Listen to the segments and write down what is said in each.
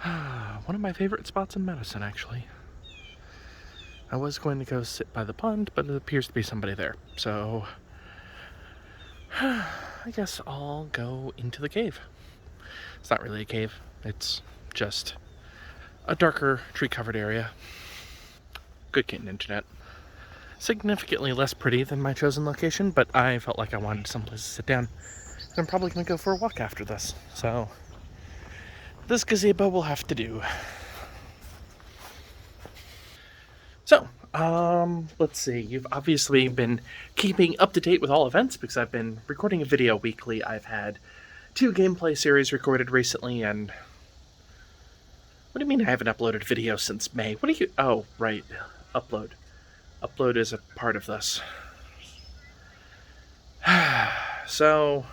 One of my favorite spots in Madison, actually. I was going to go sit by the pond, but it appears to be somebody there. So, I guess I'll go into the cave. It's not really a cave. It's just a darker, tree-covered area. Good getting internet. Significantly less pretty than my chosen location, but I felt like I wanted someplace to sit down. And I'm probably going to go for a walk after this. So, this gazebo will have to do. So, let's see. You've obviously been keeping up to date with all events because I've been recording a video weekly. I've had 2 gameplay series recorded recently, and what do you mean I haven't uploaded video since May? What do you... Oh, right. Upload. Upload is a part of this. So,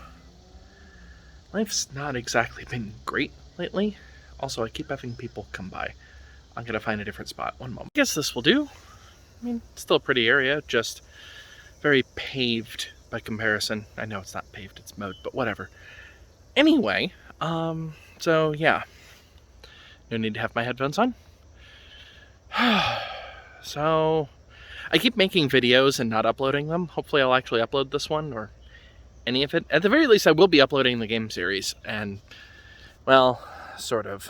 life's not exactly been great lately. Also, I keep having people come by. I'm going to find a different spot. One moment. I guess this will do. I mean, it's still a pretty area, just very paved by comparison. I know it's not paved, it's mowed, but whatever. Anyway, so yeah. No need to have my headphones on. So, I keep making videos and not uploading them. Hopefully I'll actually upload this one, or any of it. At the very least, I will be uploading the game series, and, well, sort of.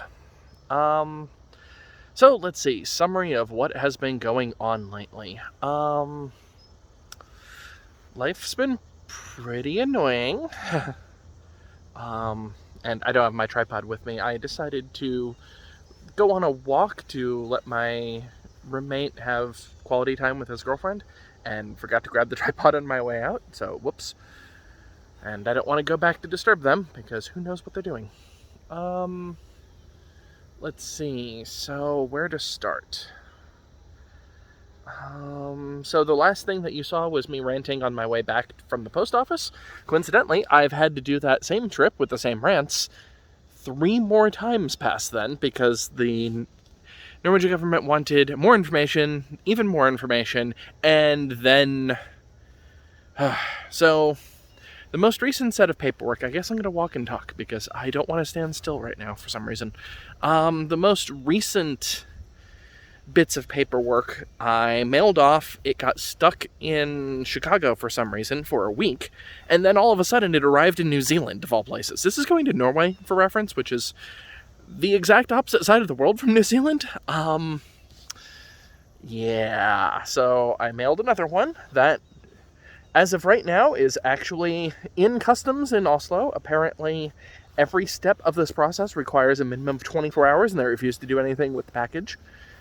So, let's see. Summary of what has been going on lately. Life's been pretty annoying. And I don't have my tripod with me. I decided to go on a walk to let my roommate have quality time with his girlfriend, and forgot to grab the tripod on my way out, so whoops. And I don't want to go back to disturb them, because who knows what they're doing. Let's see, so where to start? So the last thing that you saw was me ranting on my way back from the post office. Coincidentally, I've had to do that same trip with the same rants 3 more times past then, because the Norwegian government wanted more information, even more information, and then... So, the most recent set of paperwork, I guess I'm going to walk and talk, because I don't want to stand still right now for some reason. The most recent bits of paperwork I mailed off. It got stuck in Chicago for some reason for a week, and then all of a sudden it arrived in New Zealand, of all places. This is going to Norway, for reference, which is the exact opposite side of the world from New Zealand. Yeah, so I mailed another one that, as of right now, is actually in customs in Oslo. Apparently, every step of this process requires a minimum of 24 hours, and they refuse to do anything with the package.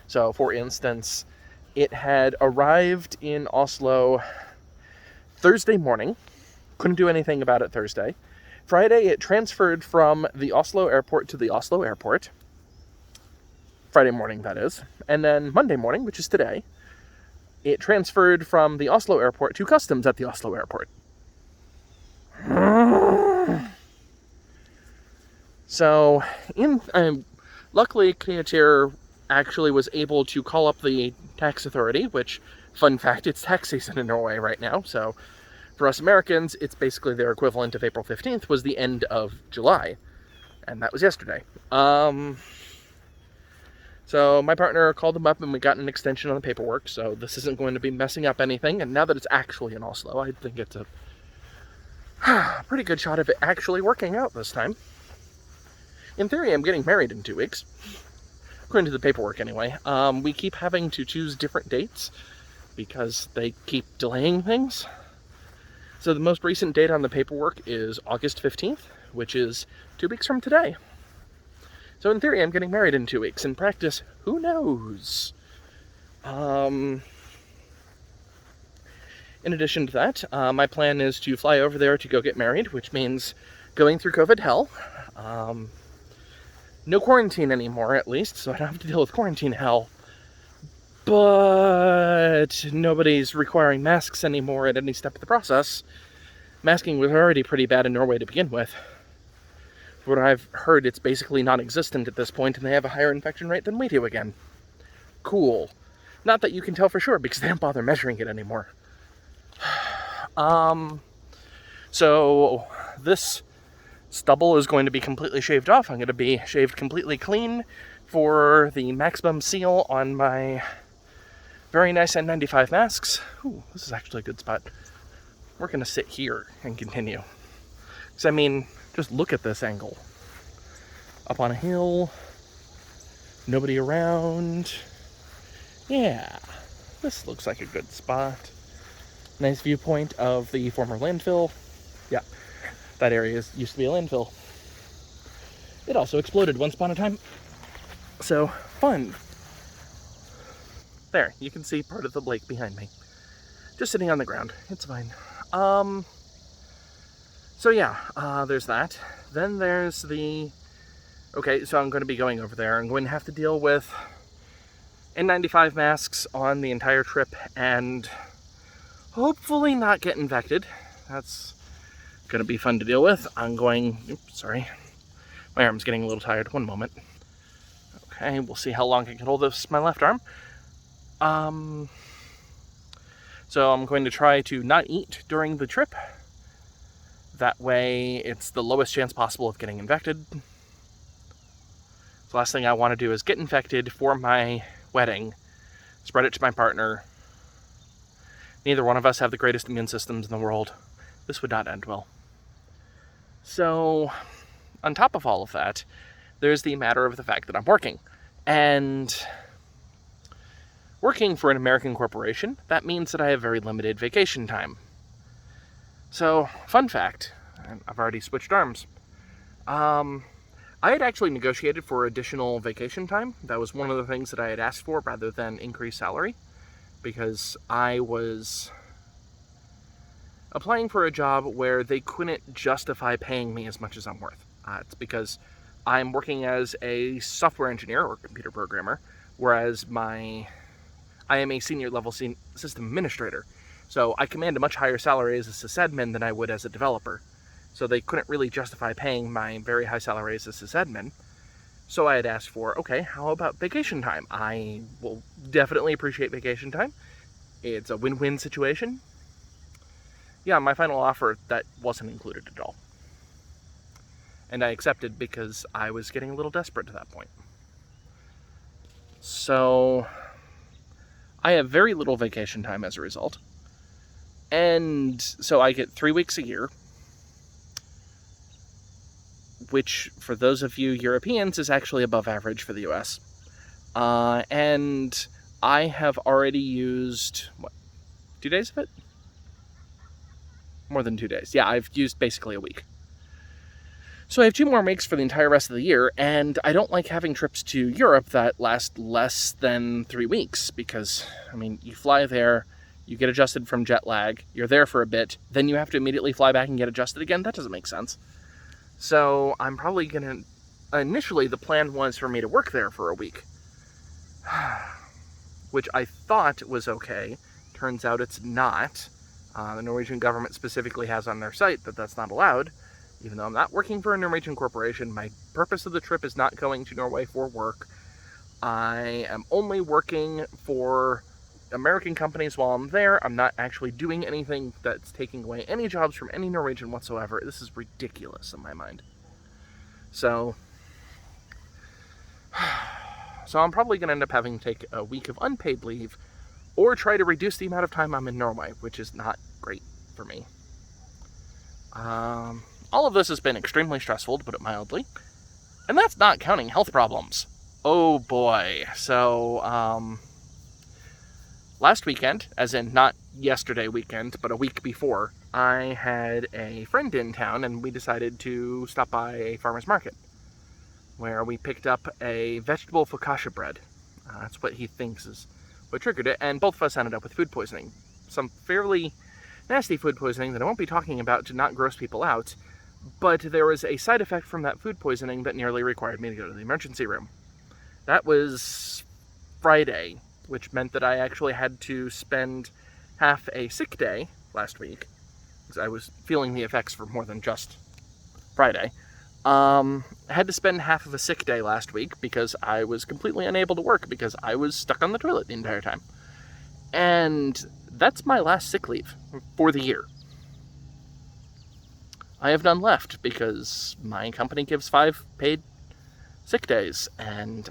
So, for instance, it had arrived in Oslo Thursday morning. Couldn't do anything about it Thursday. Friday, it transferred from the Oslo airport to the Oslo airport. Friday morning, that is. And then Monday morning, which is today, it transferred from the Oslo airport to customs at the Oslo airport. So, luckily, Kreatir actually was able to call up the tax authority, which, fun fact, it's tax season in Norway right now, so for us Americans, it's basically their equivalent of April 15th, was the end of July, and that was yesterday. So my partner called them up, and we got an extension on the paperwork, so this isn't going to be messing up anything, and now that it's actually in Oslo, I think it's a pretty good shot of it actually working out this time. In theory, I'm getting married in 2 weeks. According to the paperwork, anyway. We keep having to choose different dates because they keep delaying things. So the most recent date on the paperwork is August 15th, which is 2 weeks from today. So in theory, I'm getting married in 2 weeks. In practice, who knows? In addition to that, my plan is to fly over there to go get married, which means going through COVID hell. No quarantine anymore, at least, so I don't have to deal with quarantine hell. But nobody's requiring masks anymore at any step of the process. Masking was already pretty bad in Norway to begin with. What I've heard, it's basically non-existent at this point, and they have a higher infection rate than we do again. Cool. Not that you can tell for sure, because they don't bother measuring it anymore. So, this stubble is going to be completely shaved off. I'm going to be shaved completely clean for the maximum seal on my very nice N95 masks. Ooh, this is actually a good spot. We're going to sit here and continue. Because, I mean, just look at this angle. Up on a hill, nobody around. Yeah, this looks like a good spot. Nice viewpoint of the former landfill. Yeah, that area used to be a landfill. It also exploded once upon a time. So, fun. There, you can see part of the lake behind me. Just sitting on the ground. It's fine. So yeah, there's that. Then there's the... Okay, so I'm going to be going over there. I'm going to have to deal with N95 masks on the entire trip and hopefully not get infected. That's going to be fun to deal with. I'm going... Oops, sorry. My arm's getting a little tired. One moment. Okay, we'll see how long I can hold this, my left arm. So I'm going to try to not eat during the trip. That way, it's the lowest chance possible of getting infected. The last thing I want to do is get infected for my wedding, spread it to my partner. Neither one of us have the greatest immune systems in the world. This would not end well. So, on top of all of that, there's the matter of the fact that I'm working. And working for an American corporation, that means that I have very limited vacation time. So, fun fact, I've already switched arms. I had actually negotiated for additional vacation time. That was one of the things that I had asked for rather than increased salary, because I was applying for a job where they couldn't justify paying me as much as I'm worth. It's because I'm working as a software engineer or computer programmer, whereas I am a senior level system administrator. So I command a much higher salary as a sysadmin than I would as a developer. So they couldn't really justify paying my very high salary as a sysadmin. So I had asked for, okay, how about vacation time? I will definitely appreciate vacation time. It's a win-win situation. Yeah, my final offer, that wasn't included at all. And I accepted because I was getting a little desperate to that point. So I have very little vacation time as a result. And so I get 3 weeks a year, which for those of you Europeans is actually above average for the US. And I have already used, 2 days of it? More than 2 days. Yeah, I've used basically a week. So I have 2 more weeks for the entire rest of the year, and I don't like having trips to Europe that last less than 3 weeks, because, I mean, you fly there, you get adjusted from jet lag, you're there for a bit, then you have to immediately fly back and get adjusted again. That doesn't make sense. So I'm probably going to... Initially, the plan was for me to work there for a week, which I thought was okay. Turns out it's not. The Norwegian government specifically has on their site that that's not allowed. Even though I'm not working for a Norwegian corporation, my purpose of the trip is not going to Norway for work. I am only working for American companies while I'm there. I'm not actually doing anything that's taking away any jobs from any Norwegian whatsoever. This is ridiculous in my mind. So I'm probably going to end up having to take a week of unpaid leave or try to reduce the amount of time I'm in Norway, which is not great for me. All of this has been extremely stressful, to put it mildly. And that's not counting health problems. Oh boy. So, last weekend, as in not yesterday weekend, but a week before, I had a friend in town and we decided to stop by a farmer's market where we picked up a vegetable focaccia bread. That's what he thinks is what triggered it, and both of us ended up with food poisoning. Some fairly nasty food poisoning that I won't be talking about to not gross people out, but there was a side effect from that food poisoning that nearly required me to go to the emergency room. That was Friday, which meant that I actually had to spend half a sick day last week, because I was feeling the effects for more than just Friday. I had to spend half of a sick day last week because I was completely unable to work because I was stuck on the toilet the entire time. And that's my last sick leave for the year. I have none left because my company gives 5 paid sick days, and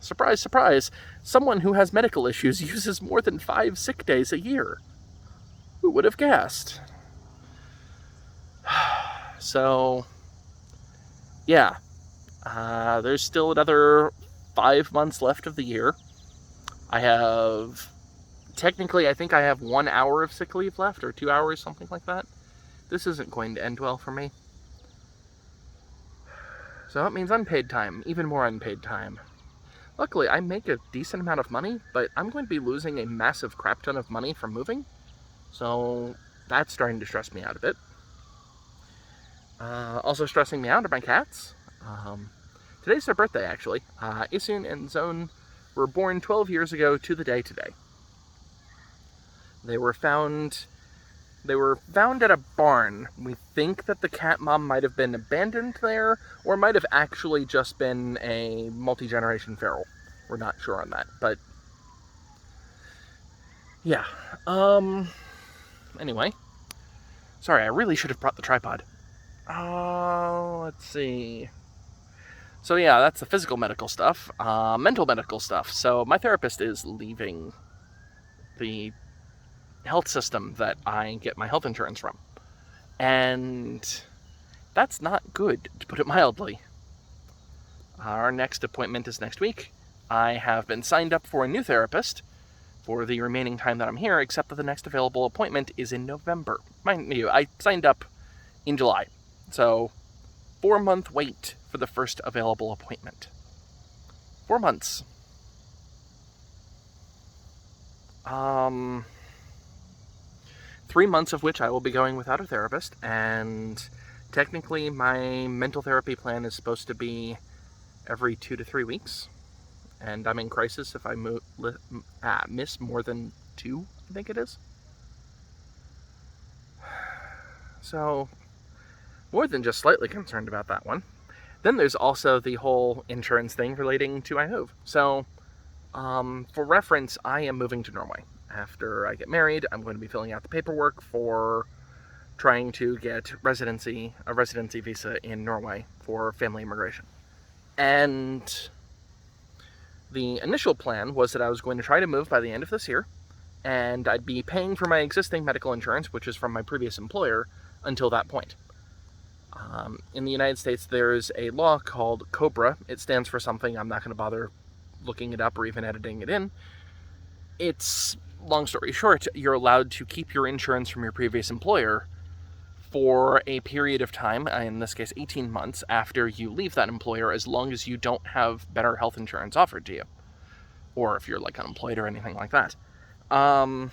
surprise, surprise, someone who has medical issues uses more than 5 sick days a year. Who would have guessed? So, yeah, there's still another 5 months left of the year. Technically, I think I have 1 hour of sick leave left, or 2 hours, something like that. This isn't going to end well for me. So that means unpaid time, even more unpaid time. Luckily, I make a decent amount of money, but I'm going to be losing a massive crap ton of money from moving. So that's starting to stress me out a bit. Also stressing me out are my cats. Today's their birthday, actually. Isun and Zone were born 12 years ago to the day today. They were found at a barn. We think that the cat mom might have been abandoned there, or might have actually just been a multi-generation feral. We're not sure on that, but yeah. Anyway. Sorry, I really should have brought the tripod. Let's see. So yeah, that's the physical medical stuff. Mental medical stuff. So my therapist is leaving the health system that I get my health insurance from. And that's not good, to put it mildly. Our next appointment is next week. I have been signed up for a new therapist for the remaining time that I'm here, except that the next available appointment is in November. Mind you, I signed up in July. So, 4-month wait for the first available appointment. 4 months. 3 months of which I will be going without a therapist, and technically my mental therapy plan is supposed to be every 2 to 3 weeks, and I'm in crisis if I miss more than 2, I think it is. So, more than just slightly concerned about that one. Then there's also the whole insurance thing relating to I move. So, for reference, I am moving to Norway. After I get married, I'm going to be filling out the paperwork for trying to get a residency visa in Norway for family immigration. And the initial plan was that I was going to try to move by the end of this year, and I'd be paying for my existing medical insurance, which is from my previous employer, until that point. In the United States, there's a law called COBRA. It stands for something. I'm not going to bother looking it up or even editing it in. It's, long story short, you're allowed to keep your insurance from your previous employer for a period of time, in this case 18 months, after you leave that employer, as long as you don't have better health insurance offered to you. Or if you're, unemployed or anything like that. Health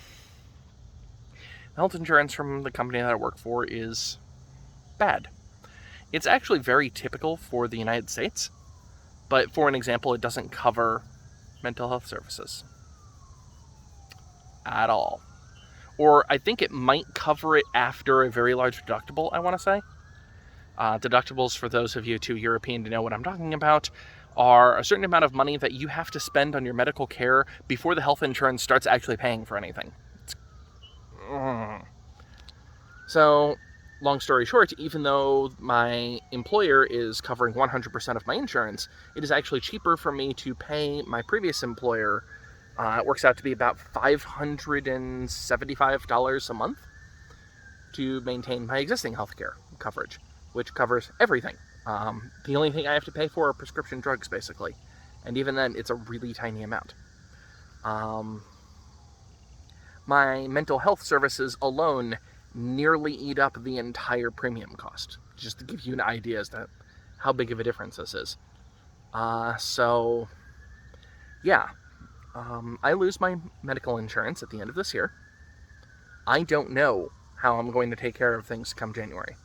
insurance from the company that I work for is bad. It's actually very typical for the United States, but for an example, it doesn't cover mental health services at all. Or I think it might cover it after a very large deductible, I want to say. Deductibles, for those of you too European to know what I'm talking about, are a certain amount of money that you have to spend on your medical care before the health insurance starts actually paying for anything. So, long story short, even though my employer is covering 100% of my insurance, it is actually cheaper for me to pay my previous employer. It works out to be about $575 a month to maintain my existing healthcare coverage, which covers everything. The only thing I have to pay for are prescription drugs, basically. And even then, it's a really tiny amount. My mental health services alone nearly eat up the entire premium cost, just to give you an idea as to how big of a difference this is. So, yeah. I lose my medical insurance at the end of this year. I don't know how I'm going to take care of things come January.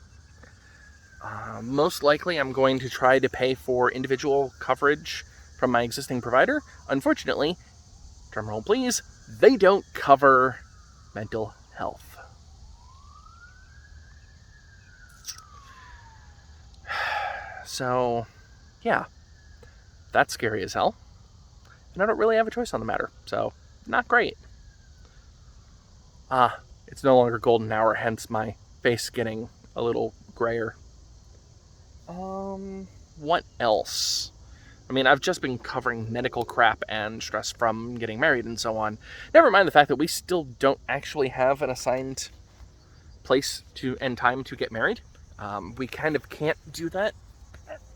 Most likely, I'm going to try to pay for individual coverage from my existing provider. Unfortunately, drumroll please, they don't cover mental health. So, yeah, that's scary as hell. And I don't really have a choice on the matter, so not great. It's no longer golden hour, hence my face getting a little grayer. What else? I mean, I've just been covering medical crap and stress from getting married and so on. Never mind the fact that we still don't actually have an assigned place and time to get married. We kind of can't do that.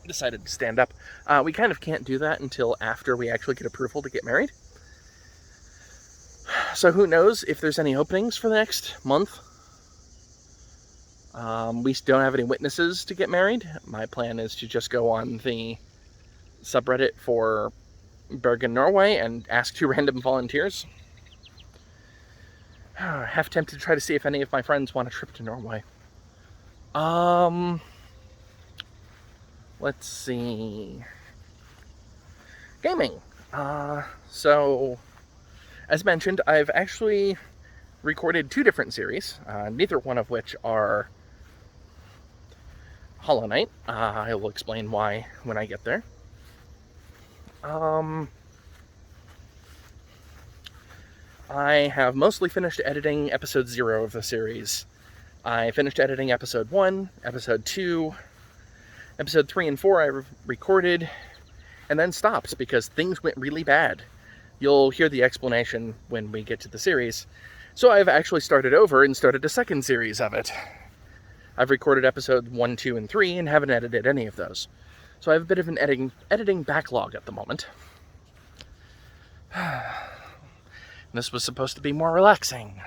Decided to stand up. We kind of can't do that until after we actually get approval to get married. So who knows if there's any openings for the next month. We don't have any witnesses to get married. My plan is to just go on the subreddit for Bergen, Norway, and ask 2 random volunteers. Half tempted to try to see if any of my friends want a trip to Norway. Let's see. Gaming. So, as mentioned, I've actually recorded 2 different series, neither one of which are Hollow Knight. I will explain why when I get there. I have mostly finished editing episode 0 of the series. I finished editing episode 1, episode 2, episode 3 and 4 I recorded, and then stopped because things went really bad. You'll hear the explanation when we get to the series. So I've actually started over and started a second series of it. I've recorded episode 1, 2, and 3 and haven't edited any of those. So I have a bit of an editing backlog at the moment. This was supposed to be more relaxing.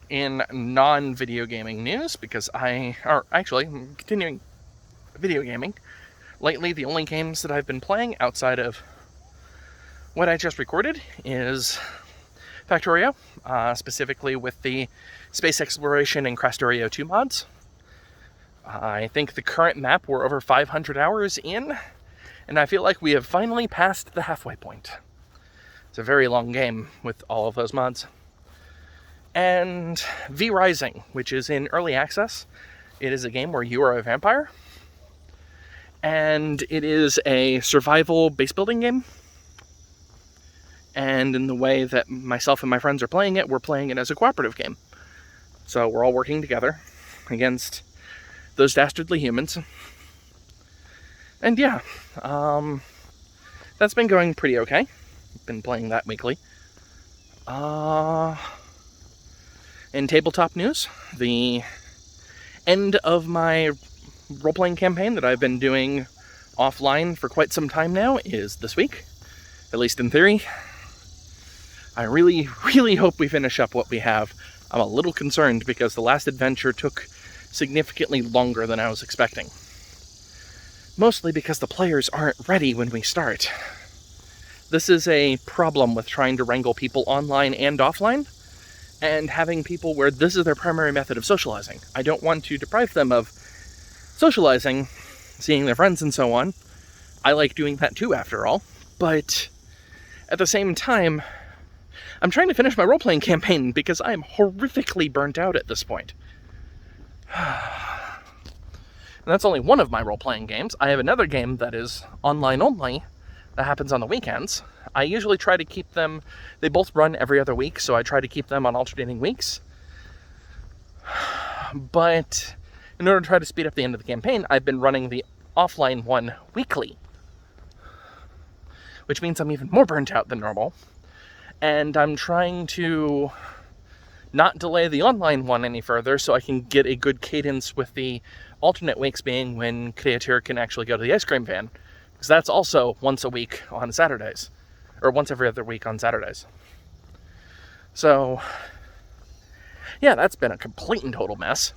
In non-video gaming news, because continuing video gaming, lately the only games that I've been playing outside of what I just recorded is Factorio, specifically with the space exploration and Crastorio 2 mods. I think the current map we're over 500 hours in, and I feel like we have finally passed the halfway point. It's a very long game with all of those mods. And V Rising, which is in early access. It is a game where you are a vampire. And it is a survival base building game. And in the way that myself and my friends are playing it, we're playing it as a cooperative game. So we're all working together against those dastardly humans. And yeah, that's been going pretty okay. Been playing that weekly. In tabletop news, the end of my role-playing campaign that I've been doing offline for quite some time now is this week, at least in theory. I really, really hope we finish up what we have. I'm a little concerned because the last adventure took significantly longer than I was expecting. Mostly because the players aren't ready when we start. This is a problem with trying to wrangle people online and offline, and having people where this is their primary method of socializing. I don't want to deprive them of socializing, seeing their friends and so on. I like doing that too, after all. But at the same time, I'm trying to finish my role-playing campaign because I am horrifically burnt out at this point. And that's only one of my role-playing games. I have another game that is online only, that happens on the weekends. I usually try to keep them, they both run every other week, so I try to keep them on alternating weeks. But in order to try to speed up the end of the campaign, I've been running the offline one weekly. Which means I'm even more burnt out than normal. And I'm trying to not delay the online one any further so I can get a good cadence with the alternate weeks being when Creator can actually go to the ice cream van. Because that's also once a week on Saturdays. Or once every other week on Saturdays. So, yeah, that's been a complete and total mess.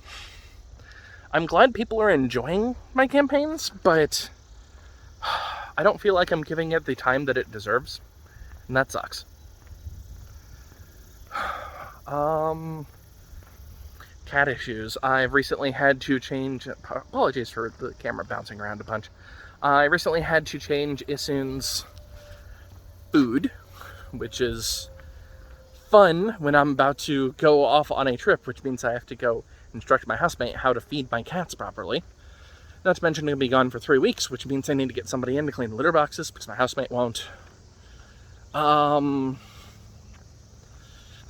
I'm glad people are enjoying my campaigns, but I don't feel like I'm giving it the time that it deserves. And that sucks. Cat issues. I've recently had to change... Apologies for the camera bouncing around a bunch. I recently had to change Isun's food, which is fun when I'm about to go off on a trip, which means I have to go instruct my housemate how to feed my cats properly. Not to mention, I'm going to be gone for 3 weeks, which means I need to get somebody in to clean the litter boxes, because my housemate won't.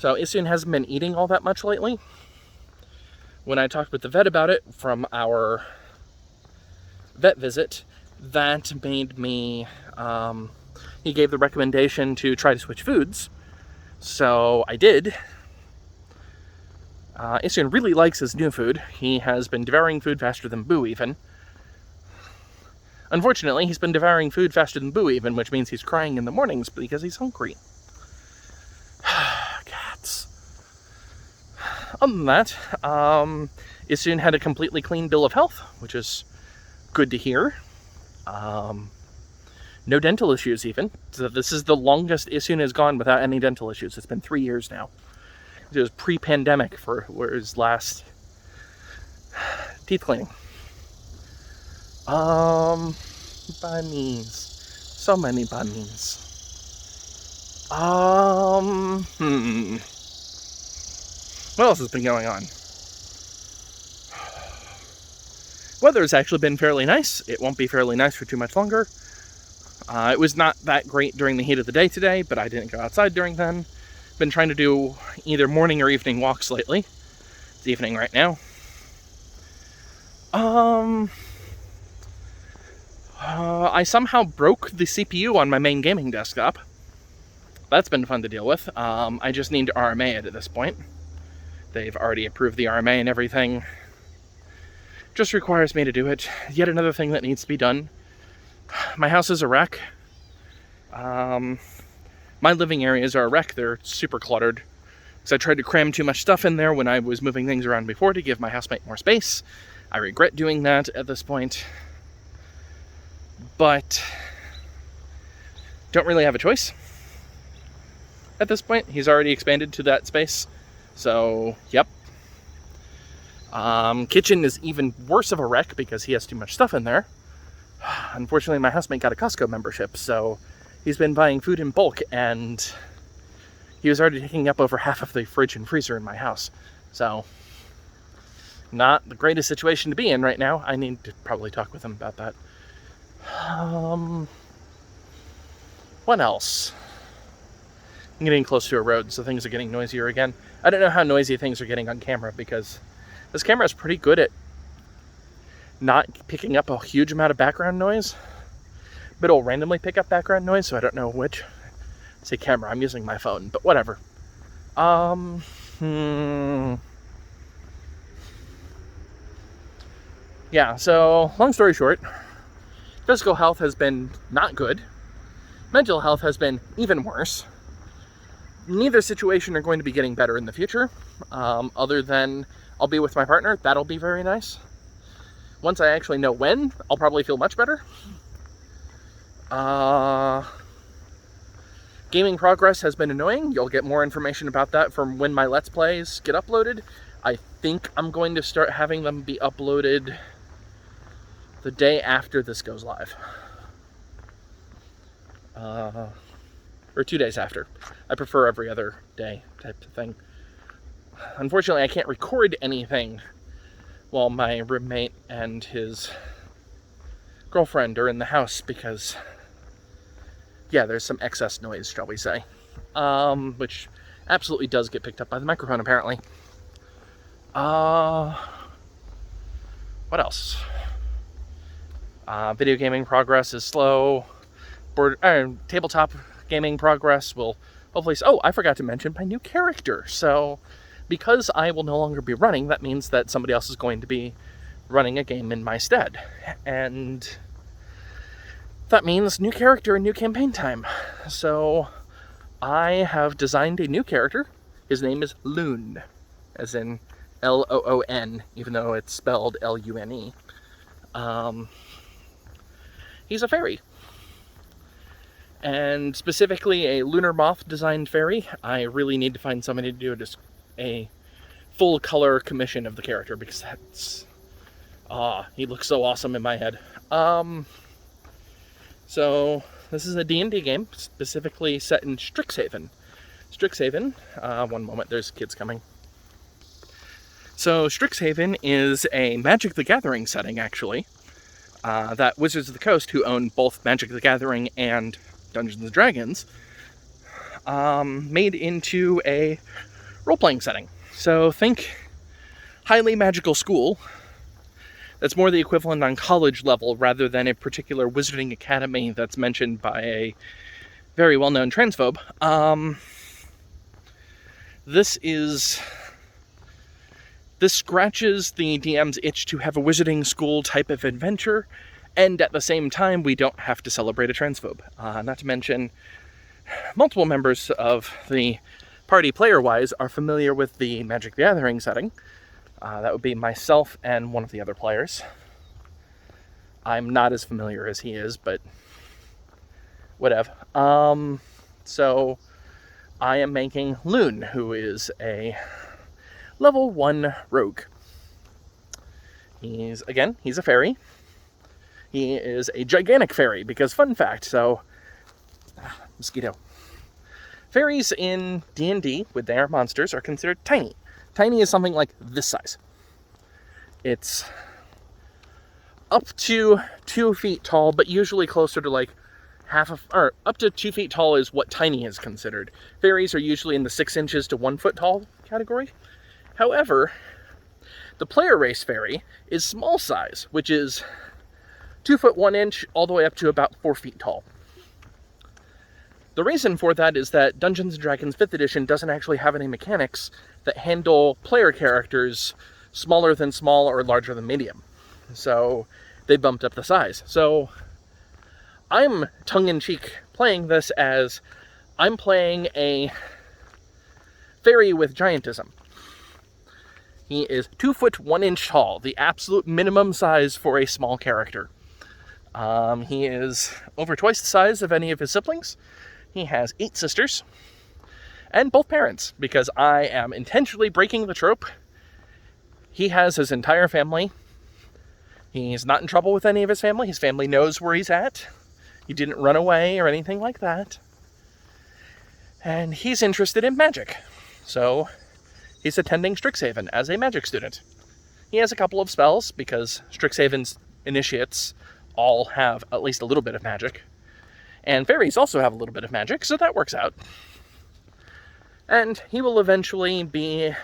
So Issun hasn't been eating all that much lately. When I talked with the vet about it from our vet visit, that made me, he gave the recommendation to try to switch foods. So I did. Issun really likes his new food. He has been devouring food faster than Boo even. Unfortunately, he's been devouring food faster than Boo even, which means he's crying in the mornings because he's hungry. Cats. Other than that, Issun had a completely clean bill of health, which is good to hear. No dental issues even. So this is the longest Issun has gone without any dental issues. It's been 3 years now. It was pre-pandemic for his last teeth cleaning. Bunnies. So many bunnies. What else has been going on? Weather's actually been fairly nice. It won't be fairly nice for too much longer. It was not that great during the heat of the day today, but I didn't go outside during then. Been trying to do either morning or evening walks lately. It's evening right now. I somehow broke the CPU on my main gaming desktop. That's been fun to deal with. I just need to RMA it at this point. They've already approved the RMA and everything. Just requires me to do it. Yet another thing that needs to be done. My house is a wreck. My living areas are a wreck. They're super cluttered. Because I tried to cram too much stuff in there when I was moving things around before to give my housemate more space. I regret doing that at this point. But don't really have a choice. At this point, he's already expanded to that space. So, yep. Kitchen is even worse of a wreck because he has too much stuff in there. Unfortunately, my housemate got a Costco membership, so he's been buying food in bulk, and he was already taking up over half of the fridge and freezer in my house. So, not the greatest situation to be in right now. I need to probably talk with him about that. What else? I'm getting close to a road, so things are getting noisier again. I don't know how noisy things are getting on camera, because this camera is pretty good at not picking up a huge amount of background noise, but it'll randomly pick up background noise, so I don't know which. Say camera, I'm using my phone, but whatever. Yeah, so long story short, physical health has been not good. Mental health has been even worse. Neither situation are going to be getting better in the future, other than I'll be with my partner. That'll be very nice. Once I actually know when, I'll probably feel much better. Gaming progress has been annoying. You'll get more information about that from when my Let's Plays get uploaded. I think I'm going to start having them be uploaded the day after this goes live. Or 2 days after. I prefer every other day type of thing. Unfortunately, I can't record anything while my roommate and his girlfriend are in the house because, yeah, there's some excess noise, shall we say. Which absolutely does get picked up by the microphone, apparently. What else? Video gaming progress is slow. Tabletop gaming progress will hopefully... Oh, I forgot to mention my new character. So, because I will no longer be running, that means that somebody else is going to be running a game in my stead. And that means new character and new campaign time. So, I have designed a new character. His name is Loon, as in L-O-O-N, even though it's spelled L-U-N-E. He's a fairy. And specifically a lunar moth designed fairy. I really need to find somebody to do a full color commission of the character because that's... he looks so awesome in my head. So this is a D&D game specifically set in Strixhaven. Strixhaven, one moment, there's kids coming. So Strixhaven is a Magic the Gathering setting, actually. That Wizards of the Coast, who own both Magic the Gathering and Dungeons & Dragons, made into a role-playing setting. So think highly magical school. That's more the equivalent on college level rather than a particular wizarding academy that's mentioned by a very well-known transphobe. This scratches the DM's itch to have a wizarding school type of adventure, and at the same time, we don't have to celebrate a transphobe. Not to mention, multiple members of the party player-wise are familiar with the Magic the Gathering setting. That would be myself and one of the other players. I'm not as familiar as he is, but whatever. So I am making Loon, who is a level 1 rogue. He's a fairy. He is a gigantic fairy, because fun fact, mosquito. Fairies in D&D, with their monsters, are considered tiny. Tiny is something like this size. It's up to 2 feet tall, but usually closer to like up to 2 feet tall is what tiny is considered. Fairies are usually in the 6 inches to 1 foot tall category. However, the player race fairy is small size, which is 2 foot 1 inch all the way up to about 4 feet tall. The reason for that is that Dungeons & Dragons 5th edition doesn't actually have any mechanics that handle player characters smaller than small or larger than medium. So they bumped up the size. So I'm tongue-in-cheek playing this as I'm playing a fairy with giantism. He is 2 foot 1 inch tall, the absolute minimum size for a small character. He is over twice the size of any of his siblings. He has 8 sisters, and both parents, because I am intentionally breaking the trope. He has his entire family. He's not in trouble with any of his family. His family knows where he's at. He didn't run away or anything like that. And he's interested in magic. So he's attending Strixhaven as a magic student. He has a couple of spells, because Strixhaven's initiates all have at least a little bit of magic. And fairies also have a little bit of magic, so that works out. And he will eventually be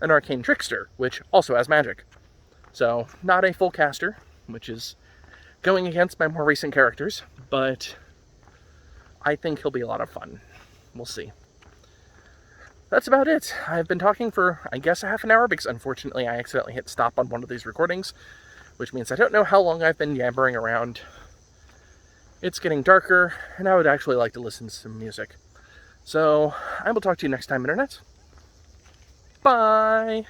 an arcane trickster, which also has magic. So, not a full caster, which is going against my more recent characters, but I think he'll be a lot of fun. We'll see. That's about it. I've been talking for, I guess, a half an hour, because unfortunately I accidentally hit stop on one of these recordings, which means I don't know how long I've been yabbering around. It's getting darker, and I would actually like to listen to some music. So, I will talk to you next time, Internet. Bye!